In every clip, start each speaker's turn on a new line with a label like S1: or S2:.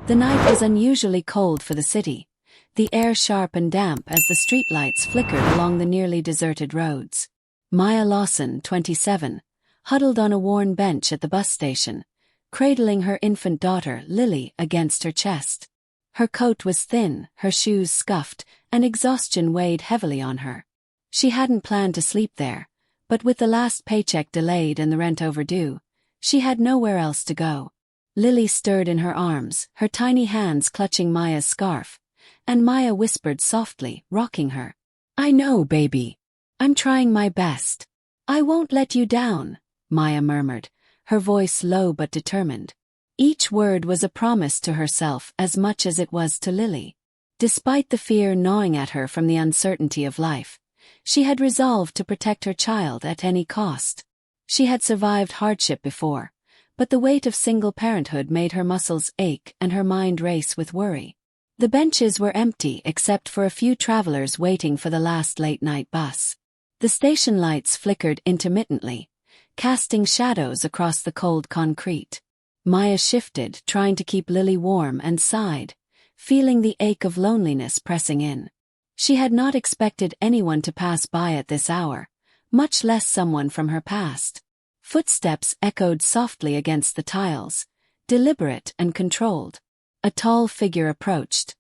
S1: The night was unusually cold for the city, the air sharp and damp as the streetlights flickered along the nearly deserted roads. Maya Lawson, 27, huddled on a worn bench at the bus station, cradling her infant daughter, Lily, against her chest. Her coat was thin, her shoes scuffed, and exhaustion weighed heavily on her. She hadn't planned to sleep there, but with the last paycheck delayed and the rent overdue, she had nowhere else to go. Lily stirred in her arms, her tiny hands clutching Maya's scarf, and Maya whispered softly, rocking her. "I know, baby. I'm trying my best. I won't let you down," Maya murmured, her voice low but determined. Each word was a promise to herself as much as it was to Lily. Despite the fear gnawing at her from the uncertainty of life, she had resolved to protect her child at any cost. She had survived hardship before, but the weight of single parenthood made her muscles ache and her mind race with worry. The benches were empty except for a few travelers waiting for the last late-night bus. The station lights flickered intermittently, casting shadows across the cold concrete. Maya shifted, trying to keep Lily warm, and sighed, feeling the ache of loneliness pressing in. She had not expected anyone to pass by at this hour, much less someone from her past. Footsteps echoed softly against the tiles, deliberate and controlled. A tall figure approached,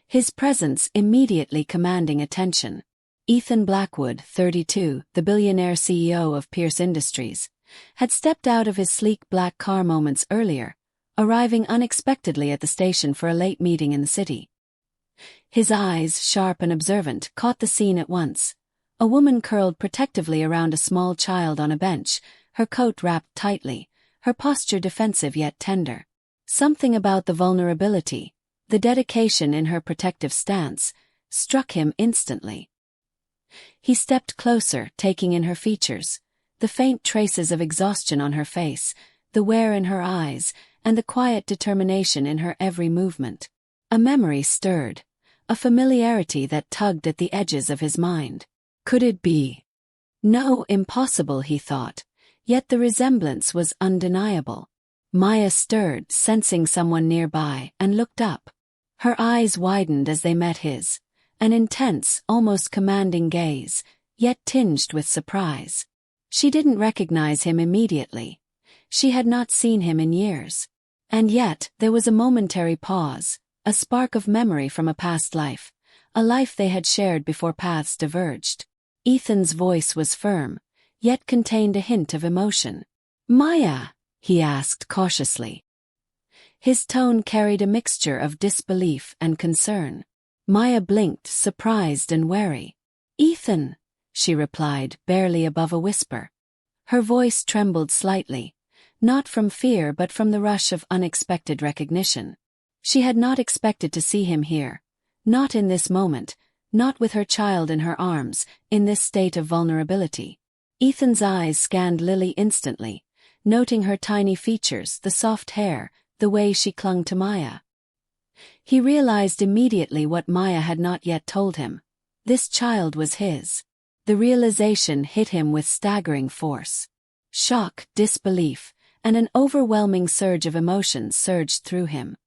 S1: his presence immediately commanding attention. Ethan Blackwood, 32, the billionaire CEO of Pierce Industries, had stepped out of his sleek black car moments earlier, arriving unexpectedly at the station for a late meeting in the city. His eyes, sharp and observant, caught the scene at once. A woman curled protectively around a small child on a bench, her coat wrapped tightly, her posture defensive yet tender. Something about the vulnerability, the dedication in her protective stance, struck him instantly. He stepped closer, taking in her features, the faint traces of exhaustion on her face, the wear in her eyes, and the quiet determination in her every movement. A memory stirred, a familiarity that tugged at the edges of his mind. Could it be? No, impossible, he thought, yet the resemblance was undeniable. Maya stirred, sensing someone nearby, and looked up. Her eyes widened as they met his, an intense, almost commanding gaze, yet tinged with surprise. She didn't recognize him immediately. She had not seen him in years. And yet, there was a momentary pause, a spark of memory from a past life, a life they had shared before paths diverged. Ethan's voice was firm, yet contained a hint of emotion. "Maya?" he asked cautiously. His tone carried a mixture of disbelief and concern. Maya blinked, surprised and wary. "Ethan," she replied, barely above a whisper. Her voice trembled slightly, not from fear but from the rush of unexpected recognition. She had not expected to see him here, not in this moment, not with her child in her arms, in this state of vulnerability. Ethan's eyes scanned Lily instantly, noting her tiny features, the soft hair, the way she clung to Maya. He realized immediately what Maya had not yet told him. This child was his. The realization hit him with staggering force. Shock, disbelief, and an overwhelming surge of emotions surged through him.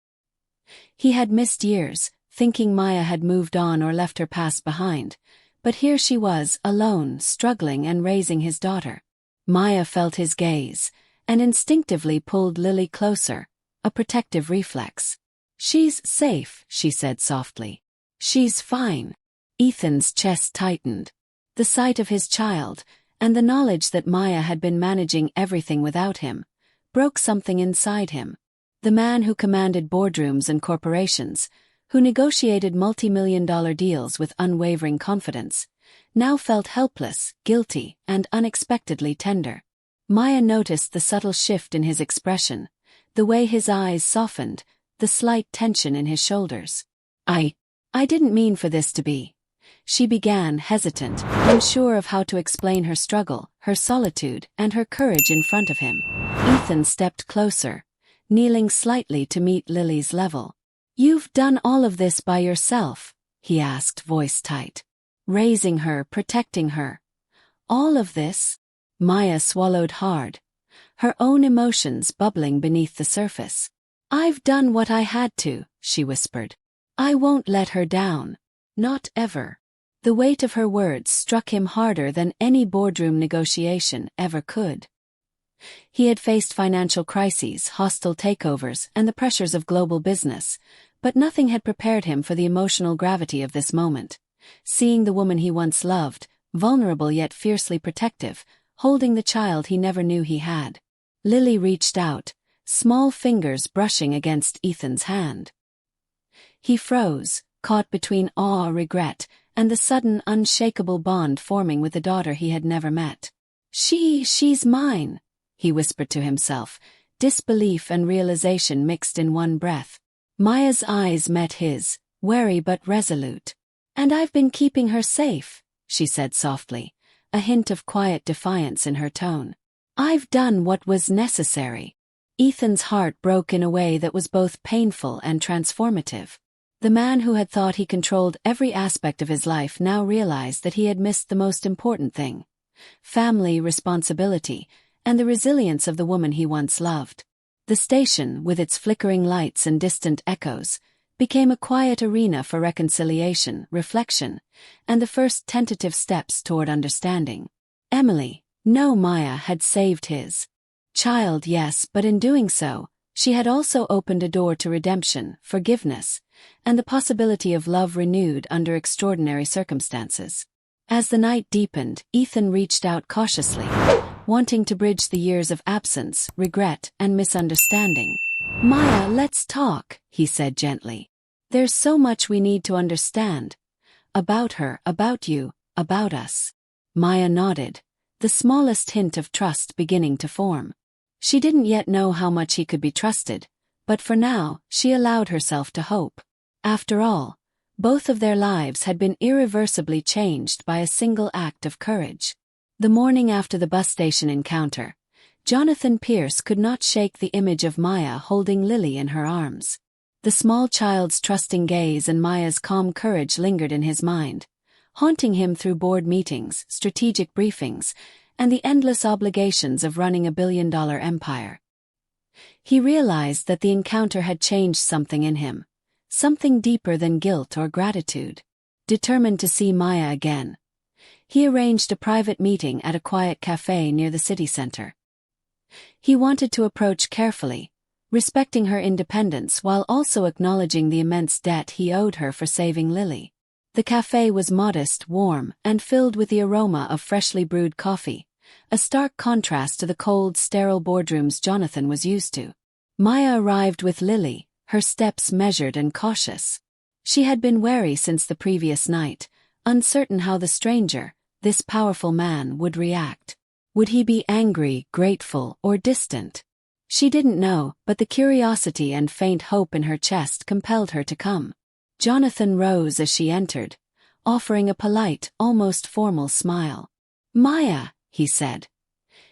S1: He had missed years, thinking Maya had moved on or left her past behind, but here she was, alone, struggling and raising his daughter. Maya felt his gaze, and instinctively pulled Lily closer, a protective reflex. "She's safe," she said softly. "She's fine." Ethan's chest tightened. The sight of his child, and the knowledge that Maya had been managing everything without him, broke something inside him. The man who commanded boardrooms and corporations, who negotiated multi-million-dollar deals with unwavering confidence, now felt helpless, guilty, and unexpectedly tender. Maya noticed the subtle shift in his expression, the way his eyes softened, the slight tension in his shoulders. I didn't mean for this to be," she began, hesitant, unsure of how to explain her struggle, her solitude, and her courage in front of him. Ethan stepped closer, kneeling slightly to meet Lily's level. "You've done all of this by yourself?" he asked, voice tight. "Raising her, protecting her. All of this?" Maya swallowed hard, her own emotions bubbling beneath the surface. I've done what I had to, she whispered. I won't let her down. Not ever. The weight of her words struck him harder than any boardroom negotiation ever could. He had faced financial crises, hostile takeovers, and the pressures of global business, but nothing had prepared him for the emotional gravity of this moment. Seeing the woman he once loved, vulnerable yet fiercely protective, holding the child he never knew he had. Lily reached out, small fingers brushing against Ethan's hand. He froze, caught between awe, regret, and the sudden, unshakable bond forming with the daughter he had never met. She's mine, he whispered to himself, disbelief and realization mixed in one breath. Maya's eyes met his, wary but resolute. And I've been keeping her safe, she said softly, a hint of quiet defiance in her tone. I've done what was necessary. Ethan's heart broke in a way that was both painful and transformative. The man who had thought he controlled every aspect of his life now realized that he had missed the most important thing: family, responsibility, and the resilience of the woman he once loved. The station, with its flickering lights and distant echoes, became a quiet arena for reconciliation, reflection, and the first tentative steps toward understanding. Emily, no, Maya had saved his child, yes, but in doing so, she had also opened a door to redemption, forgiveness, and the possibility of love renewed under extraordinary circumstances. As the night deepened, Ethan reached out cautiously, wanting to bridge the years of absence, regret, and misunderstanding. Maya, let's talk, he said gently. There's so much we need to understand. About her, about you, about us. Maya nodded, the smallest hint of trust beginning to form. She didn't yet know how much he could be trusted, but for now, she allowed herself to hope. After all, both of their lives had been irreversibly changed by a single act of courage. The morning after the bus station encounter, Jonathan Pierce could not shake the image of Maya holding Lily in her arms. The small child's trusting gaze and Maya's calm courage lingered in his mind, haunting him through board meetings, strategic briefings, and the endless obligations of running a billion-dollar empire. He realized that the encounter had changed something in him, something deeper than guilt or gratitude. Determined to see Maya again, he arranged a private meeting at a quiet café near the city center. He wanted to approach carefully, respecting her independence while also acknowledging the immense debt he owed her for saving Lily. The café was modest, warm, and filled with the aroma of freshly brewed coffee, a stark contrast to the cold, sterile boardrooms Jonathan was used to. Maya arrived with Lily, her steps measured and cautious. She had been wary since the previous night, uncertain how the stranger, this powerful man, would react. Would he be angry, grateful, or distant? She didn't know, but the curiosity and faint hope in her chest compelled her to come. Jonathan rose as she entered, offering a polite, almost formal smile. Maya, he said,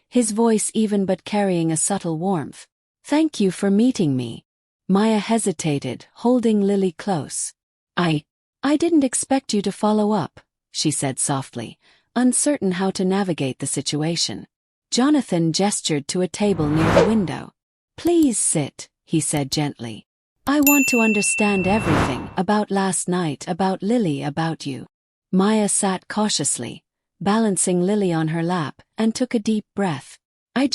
S1: his voice even but carrying a subtle warmth. Thank you for meeting me. Maya hesitated, holding Lily close. I didn't expect you to follow up, she said softly, uncertain how to navigate the situation. Jonathan gestured to a table near the window. Please sit, he said gently. I want to understand everything about last night, about Lily, about you. Maya sat cautiously, balancing Lily on her lap, and took a deep breath. I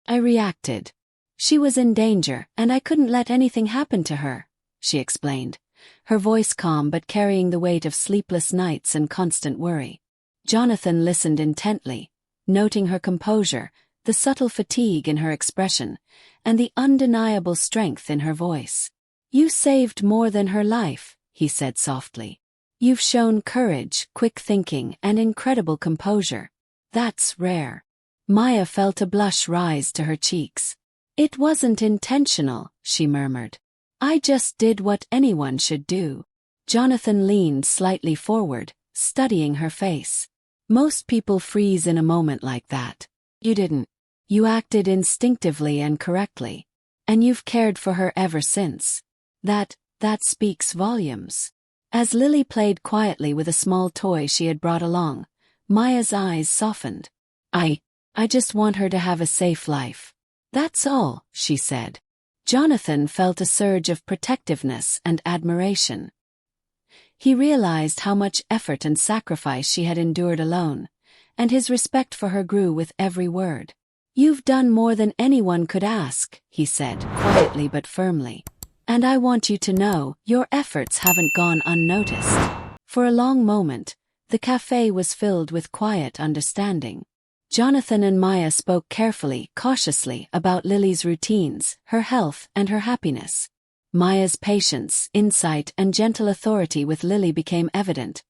S1: reacted. She was in danger, and I couldn't let anything happen to her, she explained, her voice calm but carrying the weight of sleepless nights and constant worry. Jonathan listened intently, noting her composure, the subtle fatigue in her expression, and the undeniable strength in her voice. You saved more than her life, he said softly. You've shown courage, quick thinking, and incredible composure. That's rare. Maya felt a blush rise to her cheeks. It wasn't intentional, she murmured. I just did what anyone should do. Jonathan leaned slightly forward, studying her face. Most people freeze in a moment like that. You didn't. You acted instinctively and correctly. And you've cared for her ever since. That speaks volumes. As Lily played quietly with a small toy she had brought along, Maya's eyes softened. I just want her to have a safe life. That's all, she said. Jonathan felt a surge of protectiveness and admiration. He realized how much effort and sacrifice she had endured alone, and his respect for her grew with every word. "You've done more than anyone could ask," he said, quietly but firmly. "And I want you to know, your efforts haven't gone unnoticed." For a long moment, the café was filled with quiet understanding. Jonathan and Maya spoke carefully, cautiously about Lily's routines, her health, and her happiness. Maya's patience, insight, and gentle authority with Lily became evident,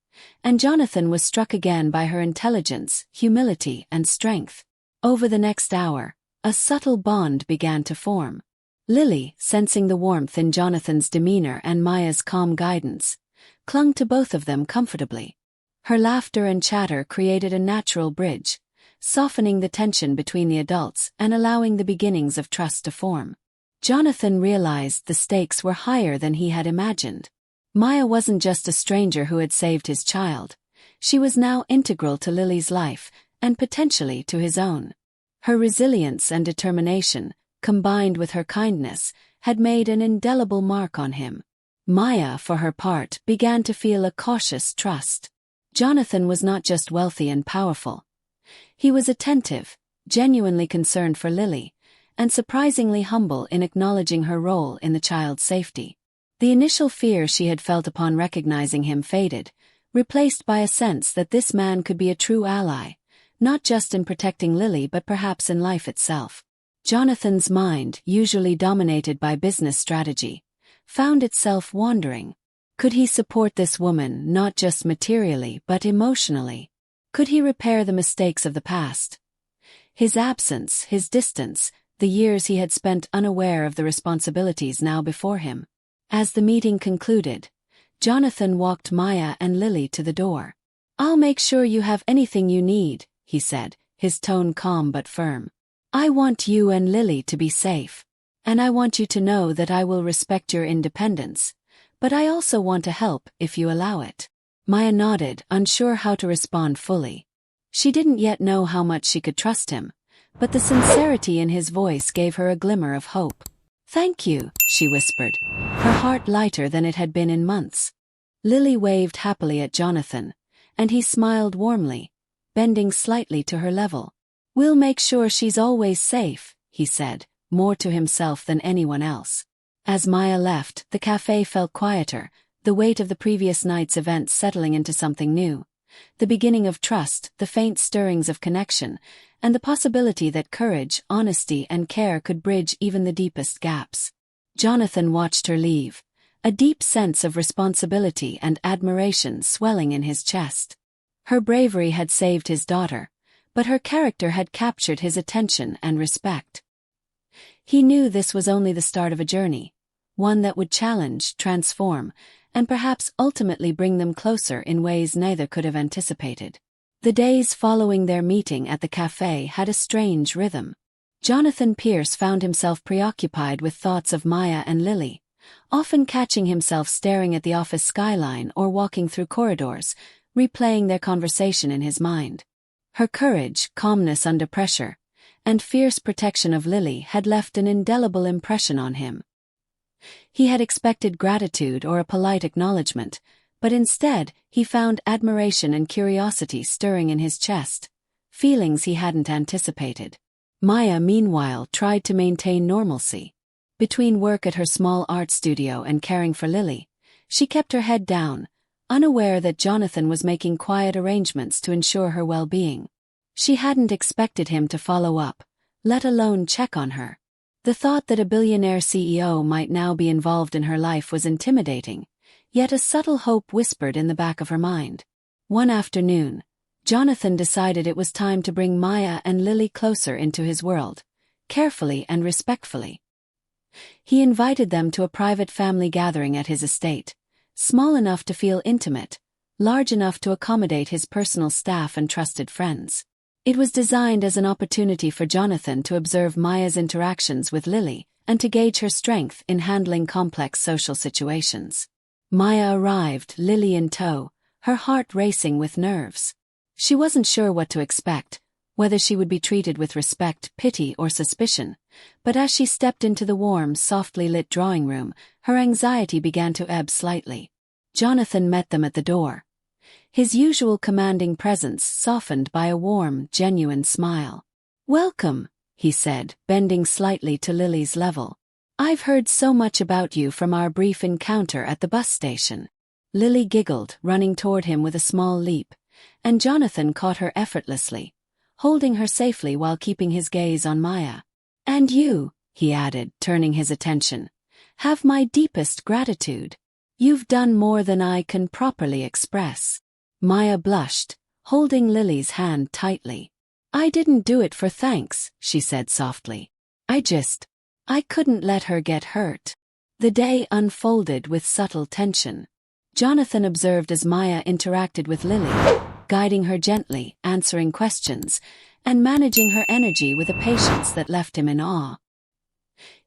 S1: and Jonathan was struck again by her intelligence, humility, and strength. Over the next hour, a subtle bond began to form. Lily, sensing the warmth in Jonathan's demeanor and Maya's calm guidance, clung to both of them comfortably. Her laughter and chatter created a natural bridge, softening the tension between the adults and allowing the beginnings of trust to form. Jonathan realized the stakes were higher than he had imagined. Maya wasn't just a stranger who had saved his child. She was now integral to Lily's life, and potentially to his own. Her resilience and determination, combined with her kindness, had made an indelible mark on him. Maya, for her part, began to feel a cautious trust. Jonathan was not just wealthy and powerful. He was attentive, genuinely concerned for Lily, and surprisingly humble in acknowledging her role in the child's safety. The initial fear she had felt upon recognizing him faded, replaced by a sense that this man could be a true ally, not just in protecting Lily but perhaps in life itself. Jonathan's mind, usually dominated by business strategy, found itself wandering. Could he support this woman not just materially but emotionally? Could he repair the mistakes of the past? His absence, his distance, the years he had spent unaware of the responsibilities now before him. As the meeting concluded, Jonathan walked Maya and Lily to the door. "I'll make sure you have anything you need," he said, his tone calm but firm. "I want you and Lily to be safe. And I want you to know that I will respect your independence, but I also want to help if you allow it." Maya nodded, unsure how to respond fully. She didn't yet know how much she could trust him, but the sincerity in his voice gave her a glimmer of hope. "Thank you," she whispered, her heart lighter than it had been in months. Lily waved happily at Jonathan, and he smiled warmly, bending slightly to her level. "We'll make sure she's always safe," he said, more to himself than anyone else. As Maya left, the café felt quieter, the weight of the previous night's events settling into something new. The beginning of trust, the faint stirrings of connection, and the possibility that courage, honesty, and care could bridge even the deepest gaps. Jonathan watched her leave, a deep sense of responsibility and admiration swelling in his chest. Her bravery had saved his daughter, but her character had captured his attention and respect. He knew this was only the start of a journey, one that would challenge, transform, and perhaps ultimately bring them closer in ways neither could have anticipated. The days following their meeting at the café had a strange rhythm. Jonathan Pierce found himself preoccupied with thoughts of Maya and Lily, often catching himself staring at the office skyline or walking through corridors, replaying their conversation in his mind. Her courage, calmness under pressure, and fierce protection of Lily had left an indelible impression on him. He had expected gratitude or a polite acknowledgement, but instead he found admiration and curiosity stirring in his chest, feelings he hadn't anticipated. Maya, meanwhile, tried to maintain normalcy. Between work at her small art studio and caring for Lily, she kept her head down, unaware that Jonathan was making quiet arrangements to ensure her well-being. She hadn't expected him to follow up, let alone check on her. The thought that a billionaire CEO might now be involved in her life was intimidating, yet a subtle hope whispered in the back of her mind. One afternoon, Jonathan decided it was time to bring Maya and Lily closer into his world, carefully and respectfully. He invited them to a private family gathering at his estate, small enough to feel intimate, large enough to accommodate his personal staff and trusted friends. It was designed as an opportunity for Jonathan to observe Maya's interactions with Lily and to gauge her strength in handling complex social situations. Maya arrived, Lily in tow, her heart racing with nerves. She wasn't sure what to expect, whether she would be treated with respect, pity, or suspicion, But as she stepped into the warm, softly lit drawing room, her anxiety began to ebb slightly. Jonathan met them at the door. His usual commanding presence softened by a warm, genuine smile. "Welcome," he said, bending slightly to Lily's level. "I've heard so much about you from our brief encounter at the bus station." Lily giggled, running toward him with a small leap, and Jonathan caught her effortlessly, holding her safely while keeping his gaze on Maya. "And you," he added, turning his attention, "have my deepest gratitude. You've done more than I can properly express." Maya blushed, holding Lily's hand tightly. "I didn't do it for thanks," she said softly. I couldn't let her get hurt." The day unfolded with subtle tension. Jonathan observed as Maya interacted with Lily, guiding her gently, answering questions, and managing her energy with a patience that left him in awe.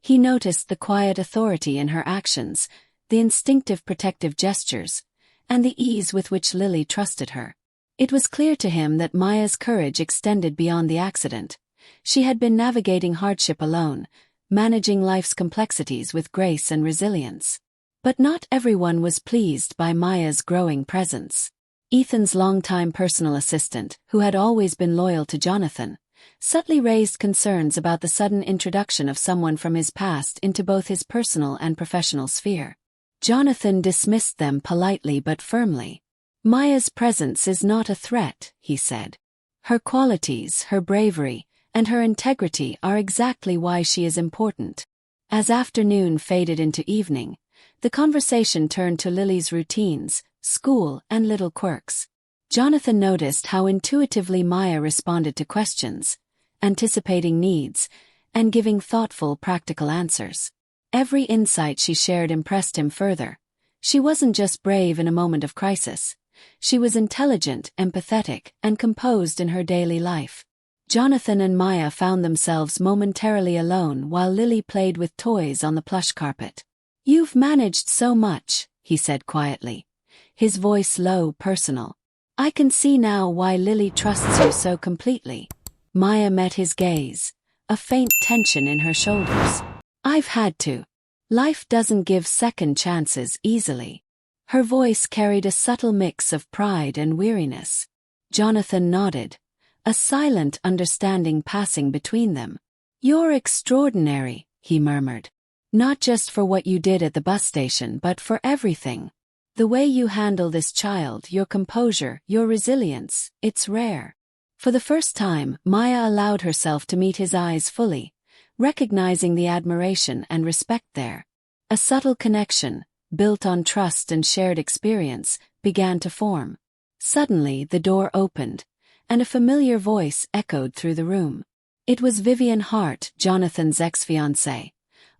S1: He noticed the quiet authority in her actions, the instinctive protective gestures, and the ease with which Lily trusted her. It was clear to him that Maya's courage extended beyond the accident. She had been navigating hardship alone, managing life's complexities with grace and resilience. But not everyone was pleased by Maya's growing presence. Ethan's longtime personal assistant, who had always been loyal to Jonathan, subtly raised concerns about the sudden introduction of someone from his past into both his personal and professional sphere. Jonathan dismissed them politely but firmly. "Maya's presence is not a threat," he said. "Her qualities, her bravery, and her integrity are exactly why she is important." As afternoon faded into evening, the conversation turned to Lily's routines, school, and little quirks. Jonathan noticed how intuitively Maya responded to questions, anticipating needs, and giving thoughtful, practical answers. Every insight she shared impressed him further. She wasn't just brave in a moment of crisis. She was intelligent, empathetic, and composed in her daily life. Jonathan and Maya found themselves momentarily alone while Lily played with toys on the plush carpet. "You've managed so much," he said quietly, his voice low, personal. "I can see now why Lily trusts you so completely." Maya met his gaze, a faint tension in her shoulders. "I've had to. Life doesn't give second chances easily." Her voice carried a subtle mix of pride and weariness. Jonathan nodded, a silent understanding passing between them. "You're extraordinary," he murmured. "Not just for what you did at the bus station but for everything. The way you handle this child, your composure, your resilience, it's rare." For the first time, Maya allowed herself to meet his eyes fully, recognizing the admiration and respect there. A subtle connection, built on trust and shared experience, began to form. Suddenly the door opened, and a familiar voice echoed through the room. It was Vivian Hart, Jonathan's ex-fiancée,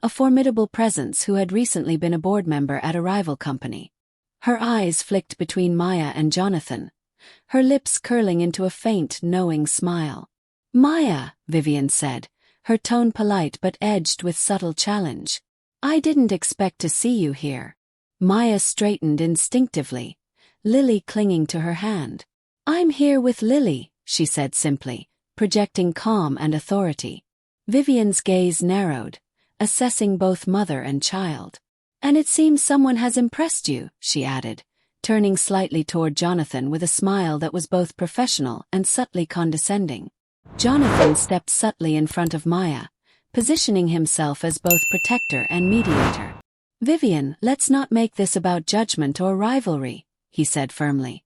S1: a formidable presence who had recently been a board member at a rival company. Her eyes flicked between Maya and Jonathan, her lips curling into a faint, knowing smile. "Maya," Vivian said, her tone polite but edged with subtle challenge. "I didn't expect to see you here." Maya straightened instinctively, Lily clinging to her hand. "I'm here with Lily," she said simply, projecting calm and authority. Vivian's gaze narrowed, assessing both mother and child. "And it seems someone has impressed you," she added, turning slightly toward Jonathan with a smile that was both professional and subtly condescending. Jonathan stepped subtly in front of Maya, positioning himself as both protector and mediator. "Vivian, let's not make this about judgment or rivalry," he said firmly,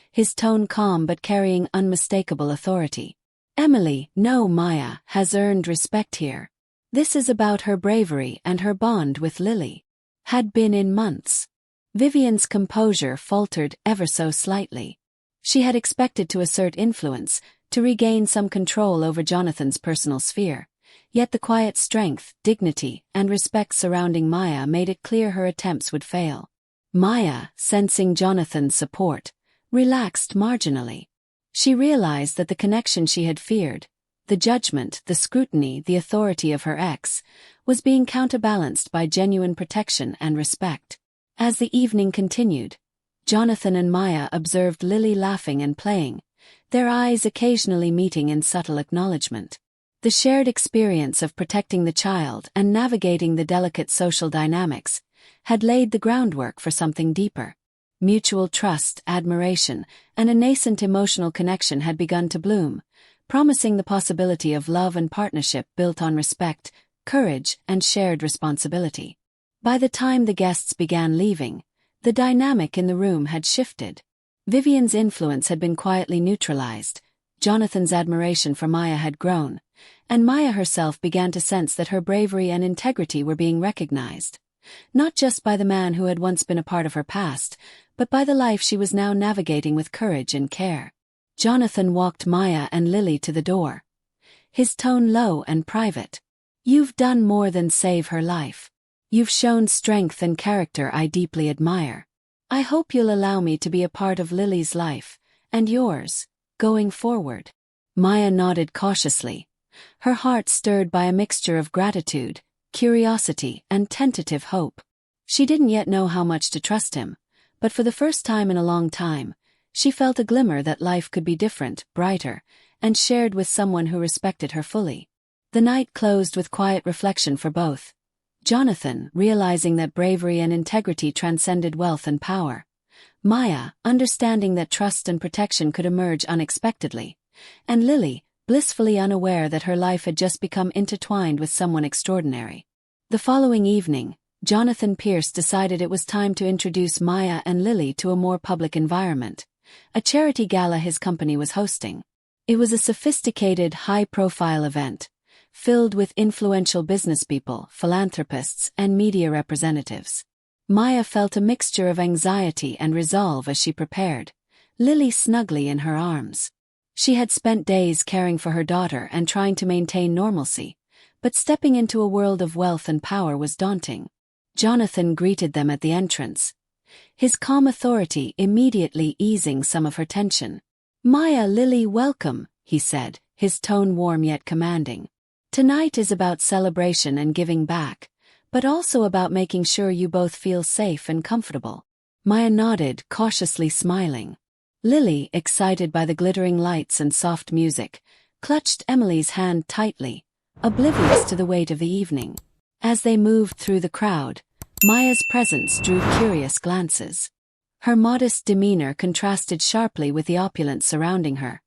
S1: his tone calm but carrying unmistakable authority. "Emily, no, Maya, has earned respect here. This is about her bravery and her bond with Lily. Had been in months." Vivian's composure faltered ever so slightly. She had expected to assert influence, to regain some control over Jonathan's personal sphere, yet the quiet strength, dignity, and respect surrounding Maya made it clear her attempts would fail. Maya, sensing Jonathan's support, relaxed marginally. She realized that the connection she had feared, the judgment, the scrutiny, the authority of her ex, was being counterbalanced by genuine protection and respect. As the evening continued, Jonathan and Maya observed Lily laughing and playing, their eyes occasionally meeting in subtle acknowledgement. The shared experience of protecting the child and navigating the delicate social dynamics had laid the groundwork for something deeper. Mutual trust, admiration, and a nascent emotional connection had begun to bloom, promising the possibility of love and partnership built on respect, courage, and shared responsibility. By the time the guests began leaving, the dynamic in the room had shifted. Vivian's influence had been quietly neutralized, Jonathan's admiration for Maya had grown, and Maya herself began to sense that her bravery and integrity were being recognized. Not just by the man who had once been a part of her past, but by the life she was now navigating with courage and care. Jonathan walked Maya and Lily to the door, his tone low and private. "You've done more than save her life. You've shown strength and character I deeply admire. I hope you'll allow me to be a part of Lily's life, and yours, going forward." Maya nodded cautiously, her heart stirred by a mixture of gratitude, curiosity, and tentative hope. She didn't yet know how much to trust him, but for the first time in a long time, she felt a glimmer that life could be different, brighter, and shared with someone who respected her fully. The night closed with quiet reflection for both. Jonathan, realizing that bravery and integrity transcended wealth and power. Maya, understanding that trust and protection could emerge unexpectedly. And Lily, blissfully unaware that her life had just become intertwined with someone extraordinary. The following evening, Jonathan Pierce decided it was time to introduce Maya and Lily to a more public environment, a charity gala his company was hosting. It was a sophisticated, high-profile event, filled with influential businesspeople, philanthropists, and media representatives. Maya felt a mixture of anxiety and resolve as she prepared, Lily snugly in her arms. She had spent days caring for her daughter and trying to maintain normalcy, but stepping into a world of wealth and power was daunting. Jonathan greeted them at the entrance, his calm authority immediately easing some of her tension. "Maya, Lily, welcome," he said, his tone warm yet commanding. "Tonight is about celebration and giving back, but also about making sure you both feel safe and comfortable." Maya nodded, cautiously smiling. Lily, excited by the glittering lights and soft music, clutched Emily's hand tightly, oblivious to the weight of the evening. As they moved through the crowd, Maya's presence drew curious glances. Her modest demeanor contrasted sharply with the opulence surrounding her,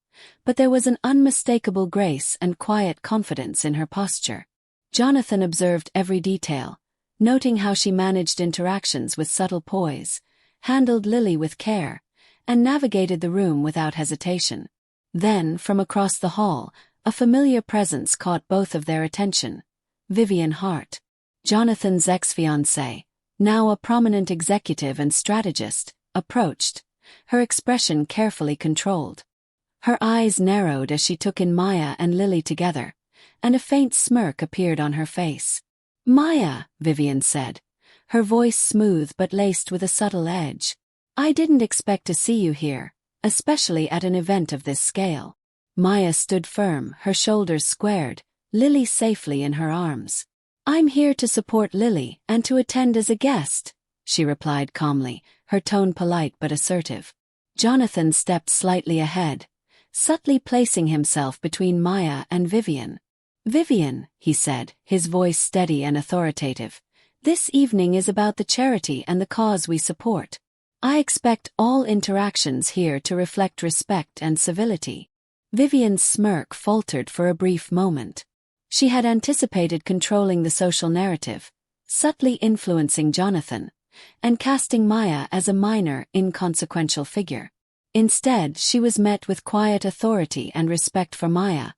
S1: but there was an unmistakable grace and quiet confidence in her posture. Jonathan observed every detail, noting how she managed interactions with subtle poise, handled Lily with care, and navigated the room without hesitation. Then, from across the hall, a familiar presence caught both of their attention. Vivian Hart, Jonathan's ex-fiancée, now a prominent executive and strategist, approached, her expression carefully controlled. Her eyes narrowed as she took in Maya and Lily together, and a faint smirk appeared on her face. "Maya," Vivian said, her voice smooth but laced with a subtle edge. "I didn't expect to see you here, especially at an event of this scale." Maya stood firm, her shoulders squared, Lily safely in her arms. "I'm here to support Lily and to attend as a guest," she replied calmly, her tone polite but assertive. Jonathan stepped slightly ahead, subtly placing himself between Maya and Vivian. "Vivian," he said, his voice steady and authoritative, "this evening is about the charity and the cause we support. I expect all interactions here to reflect respect and civility." Vivian's smirk faltered for a brief moment. She had anticipated controlling the social narrative, subtly influencing Jonathan, and casting Maya as a minor, inconsequential figure. Instead, she was met with quiet authority and respect for Maya,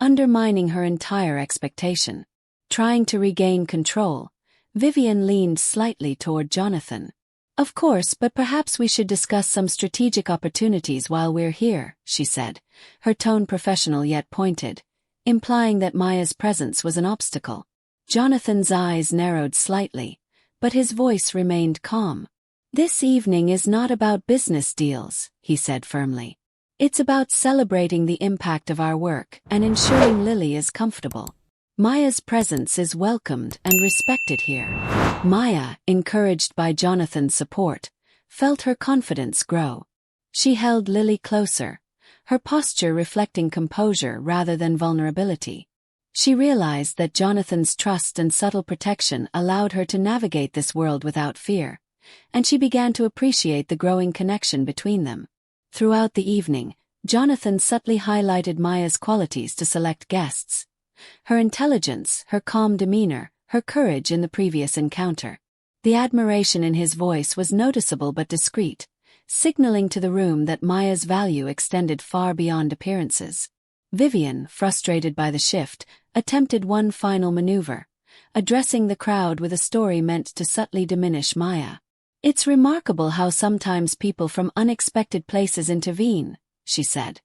S1: undermining her entire expectation. Trying to regain control, Vivian leaned slightly toward Jonathan. "Of course, but perhaps we should discuss some strategic opportunities while we're here," she said, her tone professional yet pointed, implying that Maya's presence was an obstacle. Jonathan's eyes narrowed slightly, but his voice remained calm. "This evening is not about business deals," he said firmly. "It's about celebrating the impact of our work and ensuring Lily is comfortable. Maya's presence is welcomed and respected here." Maya, encouraged by Jonathan's support, felt her confidence grow. She held Lily closer, her posture reflecting composure rather than vulnerability. She realized that Jonathan's trust and subtle protection allowed her to navigate this world without fear, and she began to appreciate the growing connection between them. Throughout the evening, Jonathan subtly highlighted Maya's qualities to select guests: her intelligence, her calm demeanor, her courage in the previous encounter. The admiration in his voice was noticeable but discreet, signaling to the room that Maya's value extended far beyond appearances. Vivian, frustrated by the shift, attempted one final maneuver, addressing the crowd with a story meant to subtly diminish Maya. "It's remarkable how sometimes people from unexpected places intervene," she said,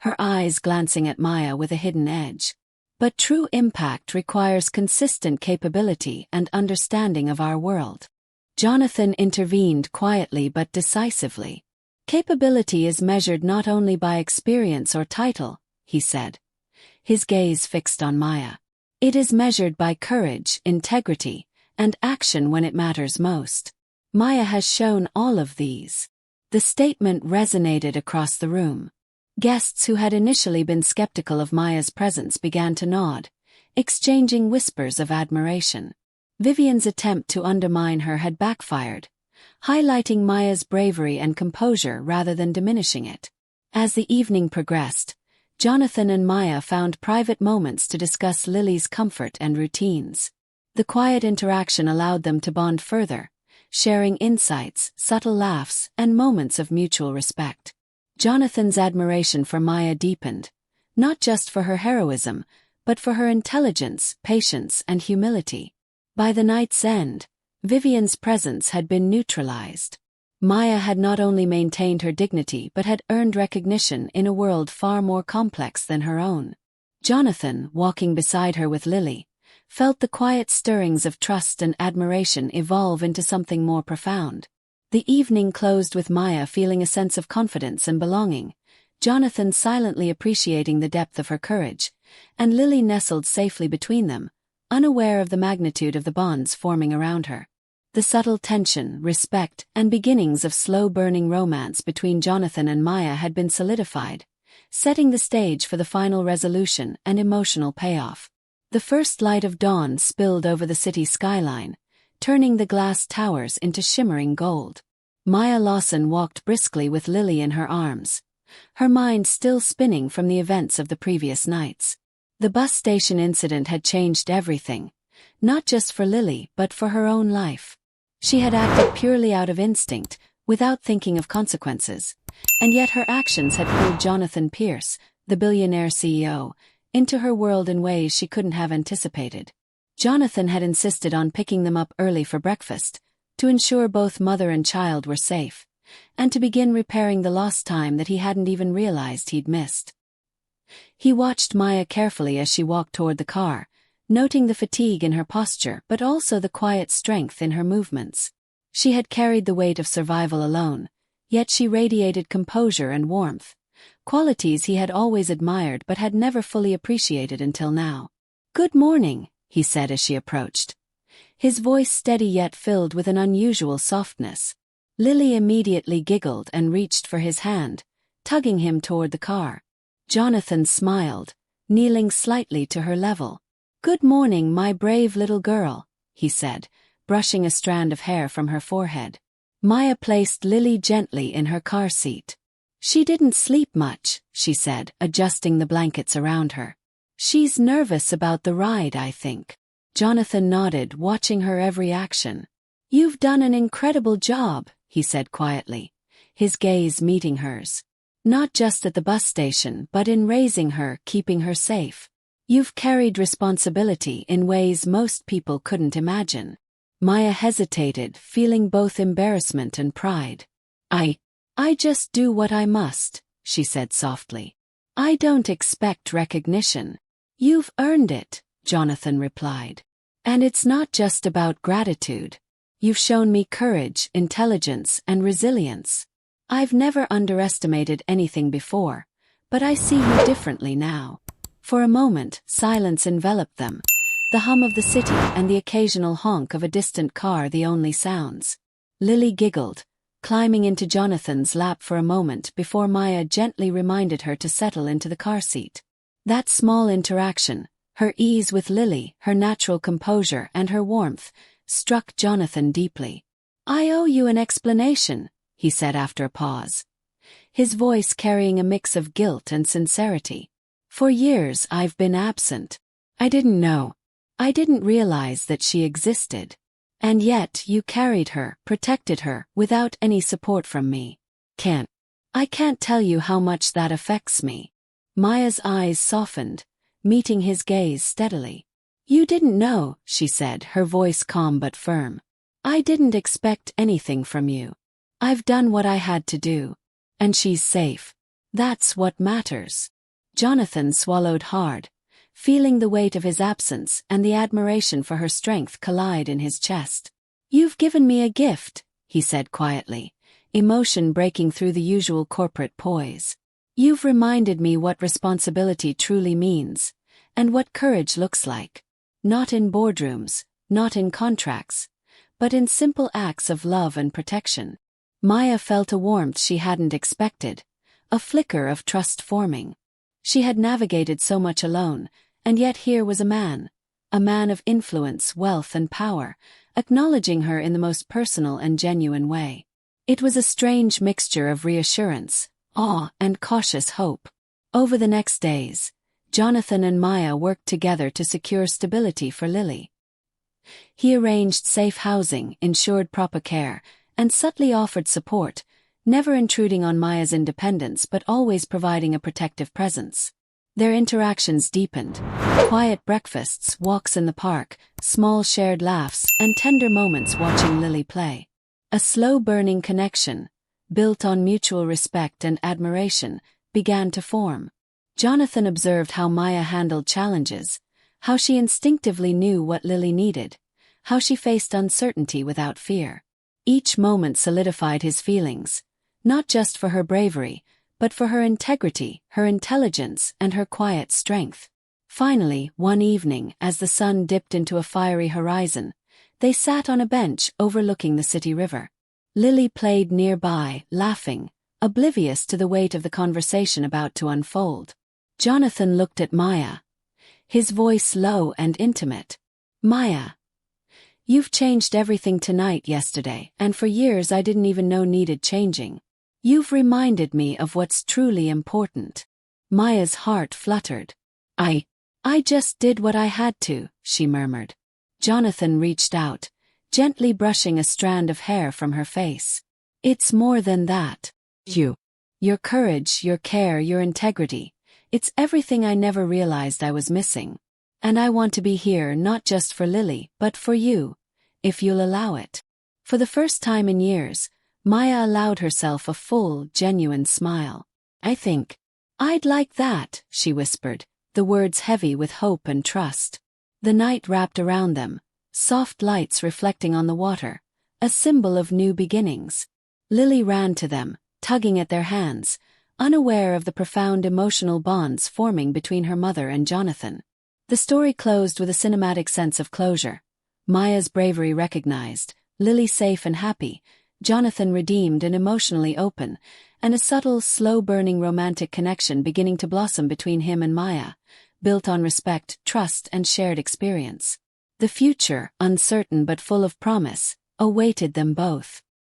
S1: her eyes glancing at Maya with a hidden edge. "But true impact requires consistent capability and understanding of our world." Jonathan intervened quietly but decisively. "Capability is measured not only by experience or title," he said, his gaze fixed on Maya. "It is measured by courage, integrity, and action when it matters most. Maya has shown all of these." The statement resonated across the room. Guests who had initially been skeptical of Maya's presence began to nod, exchanging whispers of admiration. Vivian's attempt to undermine her had backfired, highlighting Maya's bravery and composure rather than diminishing it. As the evening progressed, Jonathan and Maya found private moments to discuss Lily's comfort and routines. The quiet interaction allowed them to bond further, sharing insights, subtle laughs, and moments of mutual respect. Jonathan's admiration for Maya deepened, not just for her heroism, but for her intelligence, patience, and humility. By the night's end, Vivian's presence had been neutralized. Maya had not only maintained her dignity but had earned recognition in a world far more complex than her own. Jonathan, walking beside her with Lily, felt the quiet stirrings of trust and admiration evolve into something more profound. The evening closed with Maya feeling a sense of confidence and belonging, Jonathan silently appreciating the depth of her courage, and Lily nestled safely between them, unaware of the magnitude of the bonds forming around her. The subtle tension, respect, and beginnings of slow-burning romance between Jonathan and Maya had been solidified, setting the stage for the final resolution and emotional payoff. The first light of dawn spilled over the city skyline, turning the glass towers into shimmering gold. Maya Lawson walked briskly with Lily in her arms, her mind still spinning from the events of the previous nights. The bus station incident had changed everything, not just for Lily but for her own life. She had acted purely out of instinct, without thinking of consequences, and yet her actions had pulled Jonathan Pierce, the billionaire CEO, into her world in ways she couldn't have anticipated. Jonathan had insisted on picking them up early for breakfast, to ensure both mother and child were safe, and to begin repairing the lost time that he hadn't even realized he'd missed. He watched Maya carefully as she walked toward the car, noting the fatigue in her posture but also the quiet strength in her movements. She had carried the weight of survival alone, yet she radiated composure and warmth, qualities he had always admired but had never fully appreciated until now. "Good morning," he said as she approached, his voice steady yet filled with an unusual softness. Lily immediately giggled and reached for his hand, tugging him toward the car. Jonathan smiled, kneeling slightly to her level. "Good morning, my brave little girl," he said, brushing a strand of hair from her forehead. Maya placed Lily gently in her car seat. "She didn't sleep much," she said, adjusting the blankets around her. "She's nervous about the ride, I think." Jonathan nodded, watching her every action. "You've done an incredible job," he said quietly, his gaze meeting hers. "Not just at the bus station but in raising her, keeping her safe. You've carried responsibility in ways most people couldn't imagine." Maya hesitated, feeling both embarrassment and pride. I just do what I must," she said softly. "I don't expect recognition." "You've earned it," Jonathan replied. "And it's not just about gratitude. You've shown me courage, intelligence, and resilience. I've never underestimated anything before, but I see you differently now." For a moment, silence enveloped them, the hum of the city and the occasional honk of a distant car the only sounds. Lily giggled, climbing into Jonathan's lap for a moment before Maya gently reminded her to settle into the car seat. That small interaction, Her ease with Lily, her natural composure, and her warmth struck Jonathan deeply. "I owe you an explanation," he said after a pause, his voice carrying a mix of guilt and sincerity. "For years I've been absent. I didn't know. I didn't realize that she existed. And yet you carried her, protected her, without any support from me. I can't tell you how much that affects me." Maya's eyes softened, meeting his gaze steadily. "You didn't know," she said, her voice calm but firm. "I didn't expect anything from you. I've done what I had to do. And she's safe. That's what matters." Jonathan swallowed hard, feeling the weight of his absence and the admiration for her strength collide in his chest. "You've given me a gift," he said quietly, emotion breaking through the usual corporate poise. "You've reminded me what responsibility truly means, and what courage looks like. Not in boardrooms, not in contracts, but in simple acts of love and protection." Maya felt a warmth she hadn't expected, a flicker of trust forming. She had navigated so much alone, and yet here was a man of influence, wealth, and power, acknowledging her in the most personal and genuine way. It was a strange mixture of reassurance, awe, and cautious hope. Over the next days, Jonathan and Maya worked together to secure stability for Lily. He arranged safe housing, ensured proper care, and subtly offered support, never intruding on Maya's independence but always providing a protective presence. Their interactions deepened. Quiet breakfasts, walks in the park, small shared laughs, and tender moments watching Lily play. A slow-burning connection, built on mutual respect and admiration, began to form. Jonathan observed how Maya handled challenges, how she instinctively knew what Lily needed, how she faced uncertainty without fear. Each moment solidified his feelings, not just for her bravery, but for her integrity, her intelligence, and her quiet strength. Finally, one evening, as the sun dipped into a fiery horizon, they sat on a bench overlooking the city river. Lily played nearby, laughing, oblivious to the weight of the conversation about to unfold. Jonathan looked at Maya, his voice low and intimate. "Maya, you've changed everything tonight, yesterday, and for years I didn't even know needed changing. You've reminded me of what's truly important." Maya's heart fluttered. I just did what I had to," she murmured. Jonathan reached out, gently brushing a strand of hair from her face. "It's more than that. Your courage, your care, your integrity. It's everything I never realized I was missing. And I want to be here not just for Lily, but for you, if you'll allow it." For the first time in years, Maya allowed herself a full, genuine smile. "I think I'd like that," she whispered, the words heavy with hope and trust. The night wrapped around them, soft lights reflecting on the water, a symbol of new beginnings. Lily ran to them, tugging at their hands, unaware of the profound emotional bonds forming between her mother and Jonathan. The story closed with a cinematic sense of closure. Maya's bravery recognized, Lily safe and happy, Jonathan redeemed and emotionally open, and a subtle, slow-burning romantic connection beginning to blossom between him and Maya, built on respect, trust, and shared experience. The future, uncertain but full of promise, awaited them both.